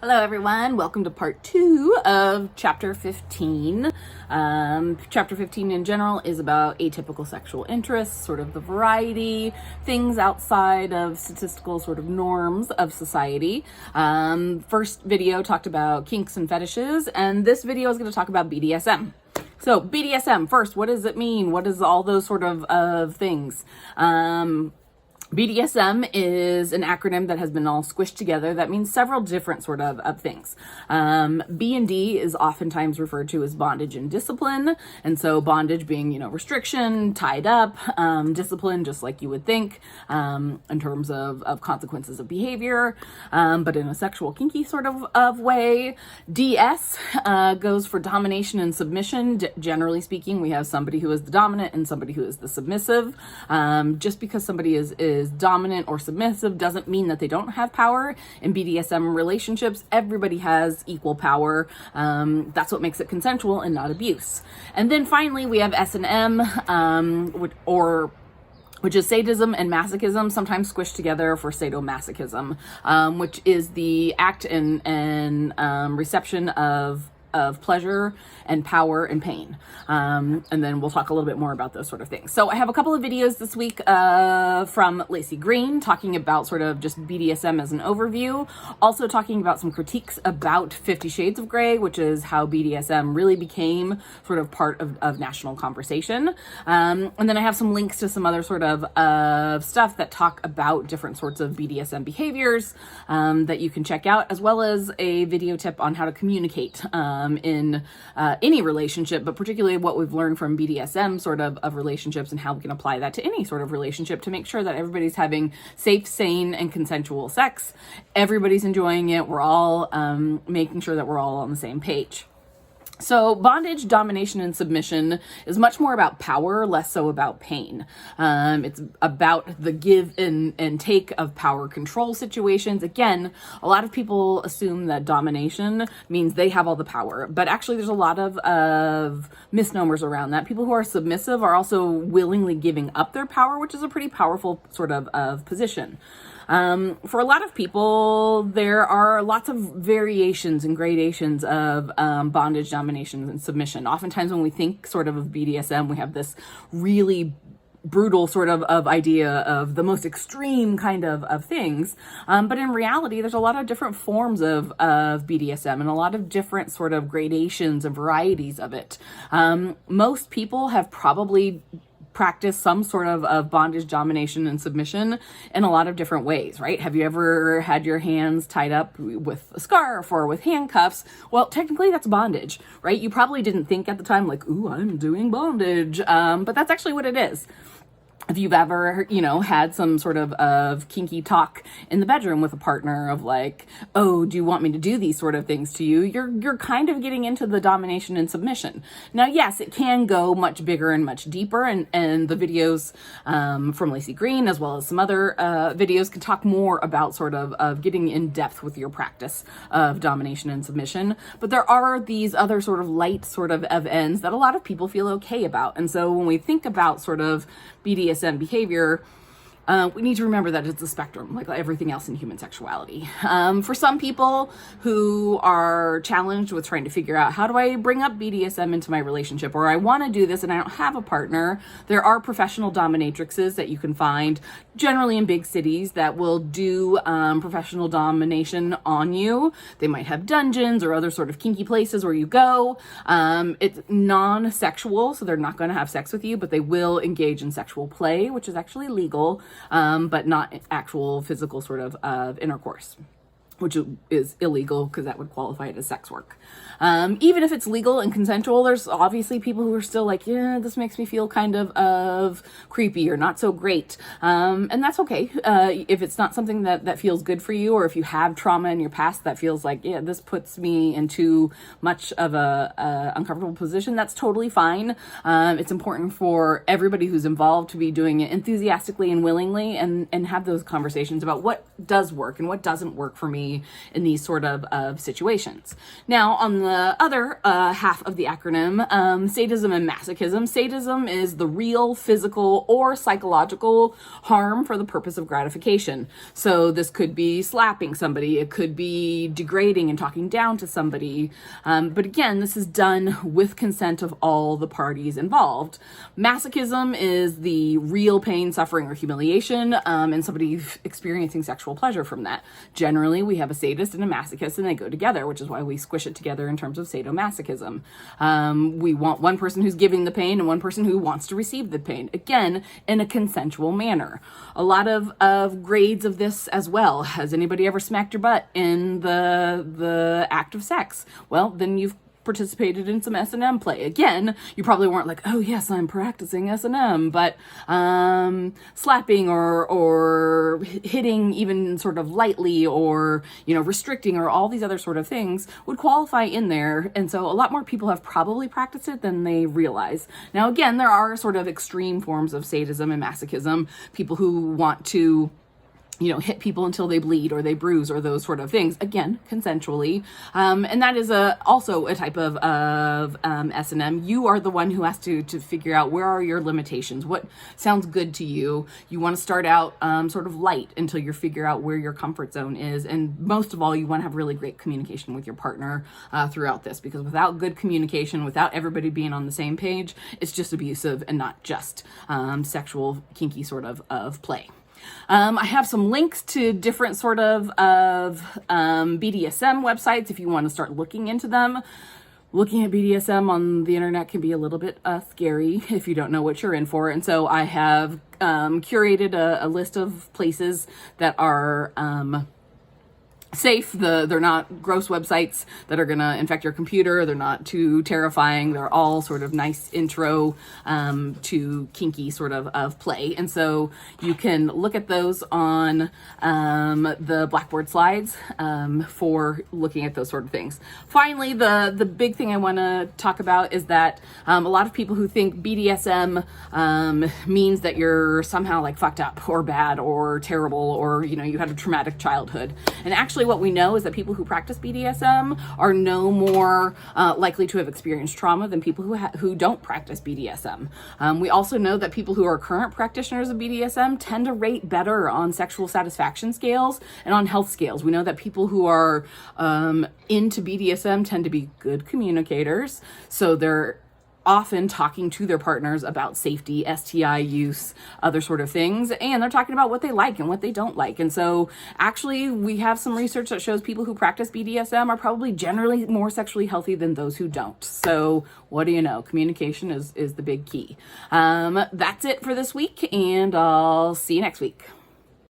Hello everyone, welcome to part 2 of chapter 15. Chapter 15 in general is about atypical sexual interests, sort of the variety, things outside of statistical sort of norms of society. First video talked about kinks and fetishes, and this video is going to talk about BDSM. So BDSM, first, what does it mean? What is all those sort of things? BDSM is an acronym that has been all squished together. That means several different sort of things. B&D is oftentimes referred to as bondage and discipline. And so bondage being, restriction, tied up, discipline, just like you would think, in terms of consequences of behavior, but in a sexual kinky sort of way. DS goes for domination and submission. Generally speaking, we have somebody who is the dominant and somebody who is the submissive. Just because somebody is dominant or submissive doesn't mean that they don't have power. In BDSM relationships, everybody has equal power. That's what makes it consensual and not abuse. And then finally, we have S&M, which is sadism and masochism, sometimes squished together for sadomasochism, which is the act and reception of pleasure and power and pain. And then we'll talk a little bit more about those sort of things. So I have a couple of videos this week from Lacey Green talking about sort of just BDSM as an overview. Also talking about some critiques about 50 Shades of Grey, which is how BDSM really became sort of part of national conversation. And then I have some links to some other sort of stuff that talk about different sorts of BDSM behaviors that you can check out, as well as a video tip on how to communicate in any relationship, but particularly what we've learned from BDSM sort of relationships and how we can apply that to any sort of relationship to make sure that everybody's having safe, sane, and consensual sex. Everybody's enjoying it. We're all making sure that we're all on the same page. So bondage, domination, and submission is much more about power, less so about pain. It's about the give and take of power control situations. Again, a lot of people assume that domination means they have all the power, but actually there's a lot of misnomers around that. People who are submissive are also willingly giving up their power, which is a pretty powerful sort of position. For a lot of people, there are lots of variations and gradations of bondage, domination, and submission. Oftentimes when we think sort of BDSM, we have this really brutal sort of idea of the most extreme kind of things. But in reality, there's a lot of different forms of BDSM and a lot of different sort of gradations and varieties of it. Most people have probably practice some sort of bondage, domination, and submission in a lot of different ways, right? Have you ever had your hands tied up with a scarf or with handcuffs? Well, technically that's bondage, right? You probably didn't think at the time like, ooh, I'm doing bondage. But that's actually what it is. If you've ever, had some sort of kinky talk in the bedroom with a partner of like, oh, do you want me to do these sort of things to you? You're kind of getting into the domination and submission. Now, yes, it can go much bigger and much deeper, and the videos from Lacey Green, as well as some other videos, can talk more about sort of getting in depth with your practice of domination and submission. But there are these other sort of light sort of ends that a lot of people feel okay about. And so when we think about sort of BDSM behavior, we need to remember that it's a spectrum, like everything else in human sexuality. For some people who are challenged with trying to figure out, how do I bring up BDSM into my relationship, or I want to do this and I don't have a partner, there are professional dominatrixes that you can find, generally in big cities, that will do professional domination on you. They might have dungeons or other sort of kinky places where you go. It's non-sexual, so they're not going to have sex with you, but they will engage in sexual play, which is actually legal. But not actual physical sort of intercourse, which is illegal because that would qualify it as sex work. Even if it's legal and consensual, there's obviously people who are still like, yeah, this makes me feel kind of creepy or not so great. And that's okay. If it's not something that feels good for you, or if you have trauma in your past that feels like, yeah, this puts me in too much of a uncomfortable position, that's totally fine. It's important for everybody who's involved to be doing it enthusiastically and willingly, and have those conversations about what does work and what doesn't work for me, in these sort of situations. Now, on the other half of the acronym, sadism and masochism. Sadism is the real physical or psychological harm for the purpose of gratification. So this could be slapping somebody, it could be degrading and talking down to somebody. But again, this is done with consent of all the parties involved. Masochism is the real pain, suffering, or humiliation, and somebody experiencing sexual pleasure from that. Generally, we have a sadist and a masochist, and they go together, which is why we squish it together in terms of sadomasochism. We want one person who's giving the pain and one person who wants to receive the pain, again, in a consensual manner. A lot of grades of this as well. Has anybody ever smacked your butt in the act of sex? Well, then you've participated in some S&M play. Again, you probably weren't like, oh yes, I'm practicing S&M, but slapping or hitting even sort of lightly, or restricting, or all these other sort of things would qualify in there. And so a lot more people have probably practiced it than they realize. Now again, there are sort of extreme forms of sadism and masochism, people who want to hit people until they bleed or they bruise or those sort of things, again, consensually. And that is also a type of S&M. You are the one who has to figure out where are your limitations, what sounds good to you. You want to start out sort of light until you figure out where your comfort zone is. And most of all, you want to have really great communication with your partner throughout this, because without good communication, without everybody being on the same page, it's just abusive and not just sexual, kinky sort of play. I have some links to different sort of BDSM websites if you want to start looking into them. Looking at BDSM on the internet can be a little bit scary if you don't know what you're in for. And so I have curated a list of places that are safe. They're not gross websites that are going to infect your computer. They're not too terrifying. They're all sort of nice intro to kinky sort of play. And so you can look at those on the Blackboard slides for looking at those sort of things. Finally, the big thing I want to talk about is that a lot of people who think BDSM means that you're somehow like fucked up or bad or terrible, or you had a traumatic childhood. And actually what we know is that people who practice BDSM are no more likely to have experienced trauma than people who don't practice BDSM. We also know that people who are current practitioners of BDSM tend to rate better on sexual satisfaction scales and on health scales. We know that people who are into BDSM tend to be good communicators, so they're often talking to their partners about safety, STI use, other sort of things, and they're talking about what they like and what they don't like. And so actually we have some research that shows people who practice BDSM are probably generally more sexually healthy than those who don't. So what do you know? Communication is the big key. That's it for this week, and I'll see you next week.